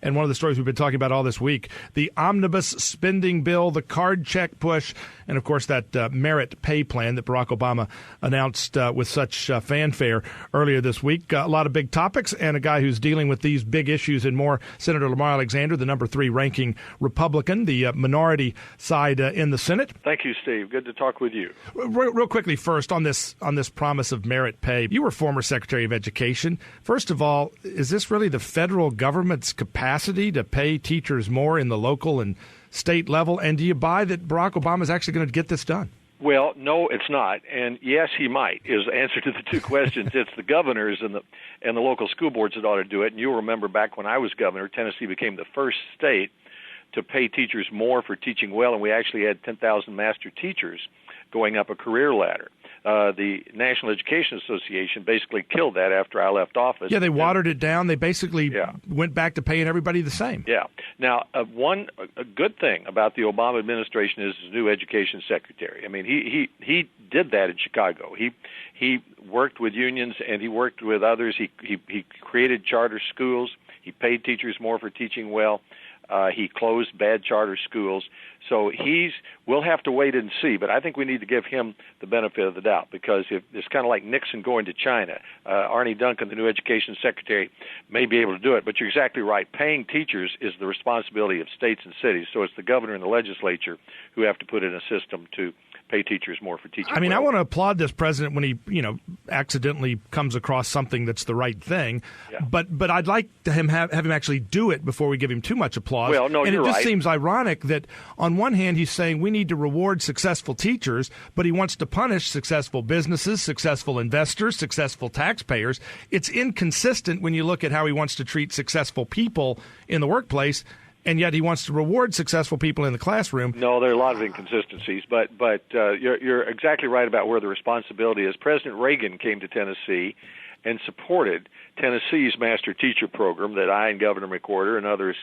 And one of the stories we've been talking about all this week, the Omnibus Spending Bill, the card check push, and, of course, that merit pay plan that Barack Obama announced with such fanfare earlier this week. A lot of big topics, and a guy who's dealing with these big issues and more, Senator Lamar Alexander, the number 3 ranking Republican, the minority side in the Senate. Thank you, Steve. Good to talk with you. Real quickly first, on this promise of merit pay. You were former Secretary of Education. First of all, is this really the federal government's capacity to pay teachers more in the local and state level? And do you buy that Barack Obama is actually going to get this done? Well, no, it's not. And yes, he might, is the answer to the two questions. It's the governors and the local school boards that ought to do it. And you'll remember back when I was governor, Tennessee became the first state to pay teachers more for teaching well, and we actually had 10,000 master teachers going up a career ladder. The National Education Association basically killed that after I left office. Yeah, they watered it down. They basically went back to paying everybody the same. Yeah. Now, a good thing about the Obama administration is his new education secretary. I mean, he did that in Chicago. He worked with unions and he worked with others. He created charter schools. He paid teachers more for teaching well. He closed bad charter schools. So we'll have to wait and see, but I think we need to give him the benefit of the doubt, because if it's kind of like Nixon going to China. Arnie Duncan, the new education secretary, may be able to do it, but you're exactly right. Paying teachers is the responsibility of states and cities, so it's the governor and the legislature who have to put in a system to pay teachers more for teaching. I mean, well. I want to applaud this president when he, accidentally comes across something that's the right thing. Yeah. But I'd like to have him actually do it before we give him too much applause. Well, no, and you're it just right. seems ironic that on one hand he's saying we need to reward successful teachers, but he wants to punish successful businesses, successful investors, successful taxpayers. It's inconsistent when you look at how he wants to treat successful people in the workplace, and yet he wants to reward successful people in the classroom. No, there are a lot of inconsistencies, but you're exactly right about where the responsibility is. President Reagan came to Tennessee and supported Tennessee's master teacher program that I and Governor McWhorter and others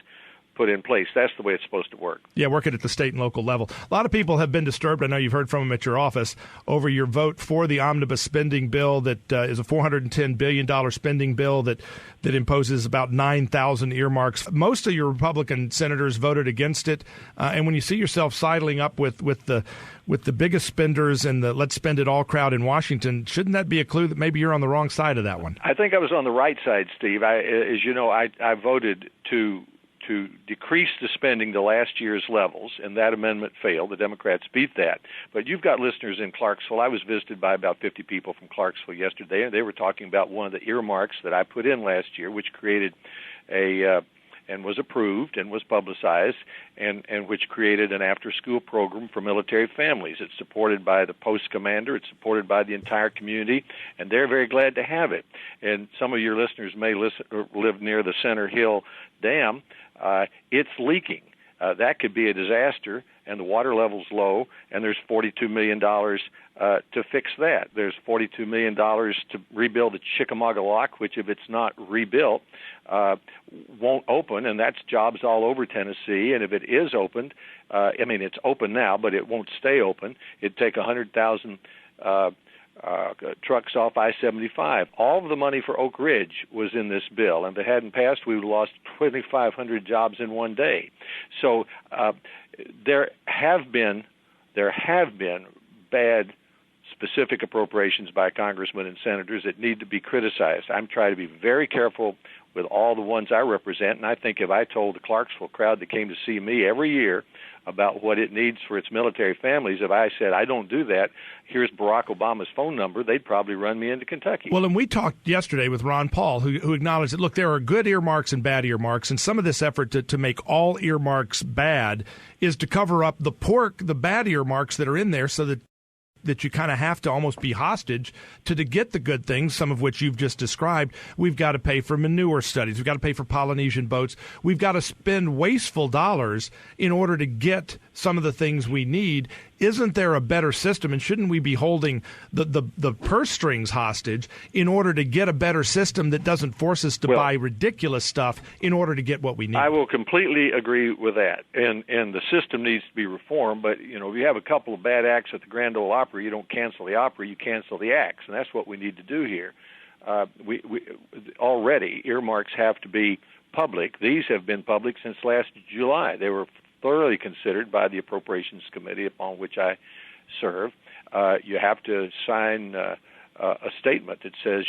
put in place. That's the way it's supposed to work. Yeah, working at the state and local level. A lot of people have been disturbed, I know you've heard from them at your office, over your vote for the Omnibus Spending Bill that is a $410 billion spending bill that imposes about 9,000 earmarks. Most of your Republican senators voted against it, and when you see yourself sidling up with the biggest spenders and the let's spend it all crowd in Washington, shouldn't that be a clue that maybe you're on the wrong side of that one? I think I was on the right side, Steve. As you know, I voted to decrease the spending to last year's levels, and that amendment failed. The Democrats beat that. But you've got listeners in Clarksville. I was visited by about 50 people from Clarksville yesterday, and they were talking about one of the earmarks that I put in last year, which created and was approved and was publicized, and which created an after-school program for military families. It's supported by the post commander. It's supported by the entire community, and they're very glad to have it. And some of your listeners may live near the Center Hill Dam. It's leaking. That could be a disaster, and the water level's low, and there's $42 million to fix that. There's $42 million to rebuild the Chickamauga Lock, which, if it's not rebuilt, won't open, and that's jobs all over Tennessee. And if it is opened, it's open now, but it won't stay open. It'd take 100,000 trucks off I-75. All of the money for Oak Ridge was in this bill, and if it hadn't passed, we would have lost 2,500 jobs in one day. So there have been bad specific appropriations by congressmen and senators that need to be criticized. I'm trying to be very careful with all the ones I represent, and I think if I told the Clarksville crowd that came to see me every year about what it needs for its military families, if I said I don't do that, here's Barack Obama's phone number, they'd probably run me into Kentucky. Well, and we talked yesterday with Ron Paul, who acknowledged that, look, there are good earmarks and bad earmarks, and some of this effort to make all earmarks bad is to cover up the bad earmarks that are in there, so that you kind of have to almost be hostage to get the good things, some of which you've just described. We've got to pay for manure studies. We've got to pay for Polynesian boats. We've got to spend wasteful dollars in order to get some of the things we need. Isn't there a better system, and shouldn't we be holding the purse strings hostage in order to get a better system that doesn't force us to buy ridiculous stuff in order to get what we need? I will completely agree with that, and the system needs to be reformed, but if you have a couple of bad acts at the Grand Ole Opry, you don't cancel the opera, you cancel the acts, and that's what we need to do here. We already, earmarks have to be public. These have been public since last July. They were thoroughly considered by the Appropriations Committee upon which I serve. You have to sign a statement that says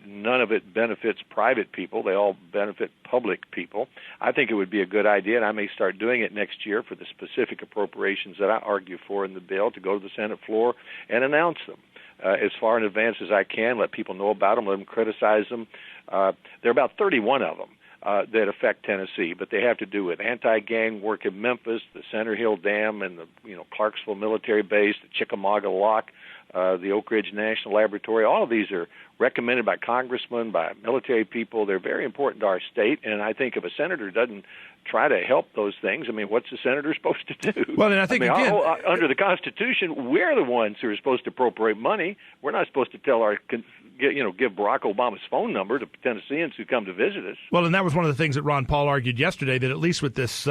none of it benefits private people. They all benefit public people. I think it would be a good idea, and I may start doing it next year for the specific appropriations that I argue for in the bill, to go to the Senate floor and announce them as far in advance as I can, let people know about them, let them criticize them. There are about 31 of them that affect Tennessee, but they have to do with anti-gang work in Memphis, the Center Hill Dam, and the Clarksville Military Base, the Chickamauga Lock, the Oak Ridge National Laboratory. All of these are recommended by congressmen, by military people. They're very important to our state, and I think if a senator doesn't try to help those things, what's the senator supposed to do? Well, and I think again, under the Constitution, we're the ones who are supposed to appropriate money. We're not supposed to tell give Barack Obama's phone number to Tennesseans who come to visit us. Well, and that was one of the things that Ron Paul argued yesterday, that at least with this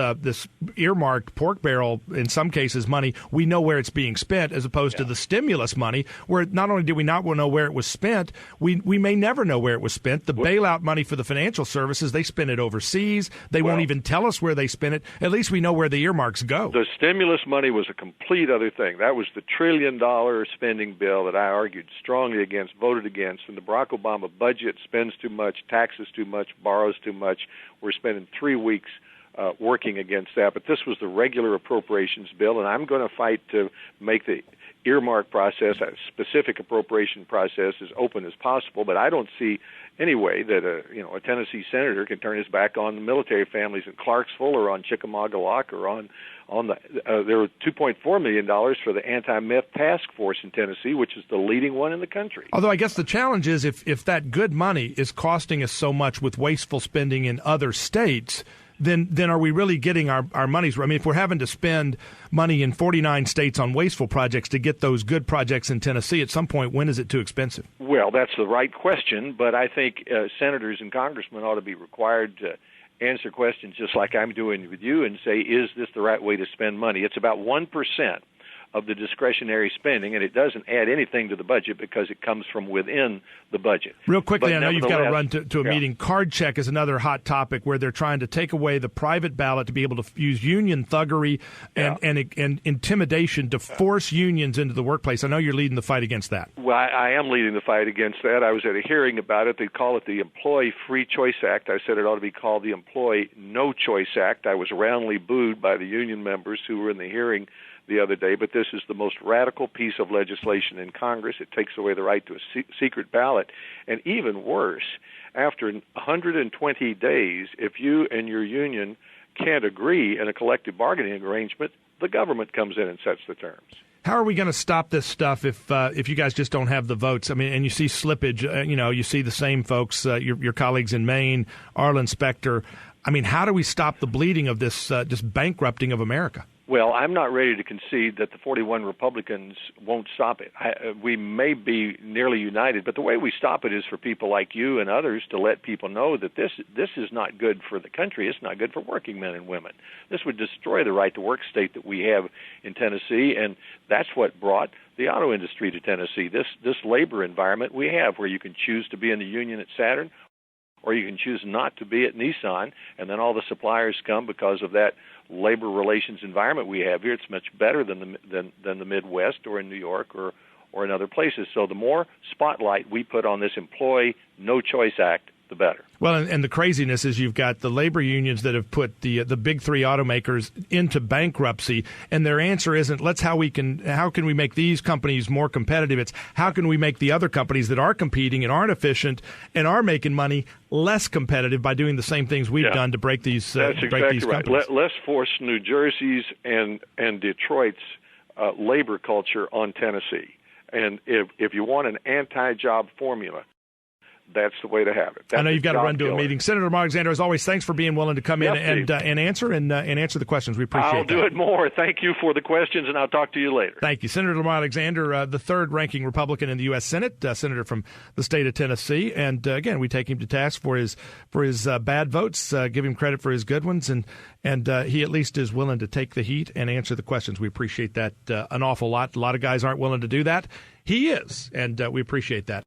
earmarked pork barrel, in some cases, money, we know where it's being spent, as opposed to the stimulus money, where not only do we not know where it was spent, we may never know where it was spent. The bailout money for the financial services, they spend it overseas. They won't even tell us where they spend it. At least we know where the earmarks go. The stimulus money was a complete other thing. That was the $1 trillion spending bill that I argued strongly against, voted against. And the Barack Obama budget spends too much, taxes too much, borrows too much. We're spending 3 weeks working against that. But this was the regular appropriations bill, and I'm going to fight to make the earmark process, a specific appropriation process, as open as possible. But I don't see any way that a Tennessee senator can turn his back on the military families in Clarksville or on Chickamauga Lock or on the there were $2.4 million for the anti-meth task force in Tennessee, which is the leading one in the country. Although I guess the challenge is if that good money is costing us so much with wasteful spending in other states, then are we really getting our money's? If we're having to spend money in 49 states on wasteful projects to get those good projects in Tennessee, at some point, when is it too expensive? Well, that's the right question, but I think senators and congressmen ought to be required to answer questions just like I'm doing with you and say, is this the right way to spend money? It's about 1% of the discretionary spending, and it doesn't add anything to the budget because it comes from within the budget. Real quickly, I know you've got to run to a meeting. Card check is another hot topic where they're trying to take away the private ballot to be able to use union thuggery and intimidation to force unions into the workplace. I know you're leading the fight against that. Well, I am leading the fight against that. I was at a hearing about it. They call it the Employee Free Choice Act. I said it ought to be called the Employee No Choice Act. I was roundly booed by the union members who were in the hearing the other day, but this is the most radical piece of legislation in Congress. It takes away the right to a secret ballot. And even worse, after 120 days, if you and your union can't agree in a collective bargaining arrangement, the government comes in and sets the terms. How are we going to stop this stuff if you guys just don't have the votes? And you see slippage. You see the same folks, your colleagues in Maine, Arlen Specter. How do we stop the bleeding of this just bankrupting of America? Well, I'm not ready to concede that the 41 Republicans won't stop it. We may be nearly united, but the way we stop it is for people like you and others to let people know that this is not good for the country. It's not good for working men and women. This would destroy the right to work state that we have in Tennessee, and that's what brought the auto industry to Tennessee. This labor environment we have, where you can choose to be in the union at Saturn, or you can choose not to be at Nissan, and then all the suppliers come because of that labor relations environment we have here. It's much better than the Midwest or in New York or in other places. So the more spotlight we put on this Employee No Choice Act, the better. Well, and the craziness is you've got the labor unions that have put the big three automakers into bankruptcy, and their answer isn't how can we make these companies more competitive? It's how can we make the other companies that are competing and aren't efficient and are making money less competitive by doing the same things we've done to break these That's break exactly these right. companies. Let's force New Jersey's and Detroit's labor culture on Tennessee. And if you want an anti-job formula, that's the way to have it. I know you've got to run to a meeting. Senator Lamar Alexander, as always, thanks for being willing to come in and answer the questions. We appreciate it. I'll do it more. Thank you for the questions, and I'll talk to you later. Thank you. Senator Lamar Alexander, the third-ranking Republican in the U.S. Senate, senator from the state of Tennessee. And, again, we take him to task for his bad votes, give him credit for his good ones, and he at least is willing to take the heat and answer the questions. We appreciate that an awful lot. A lot of guys aren't willing to do that. He is, and we appreciate that.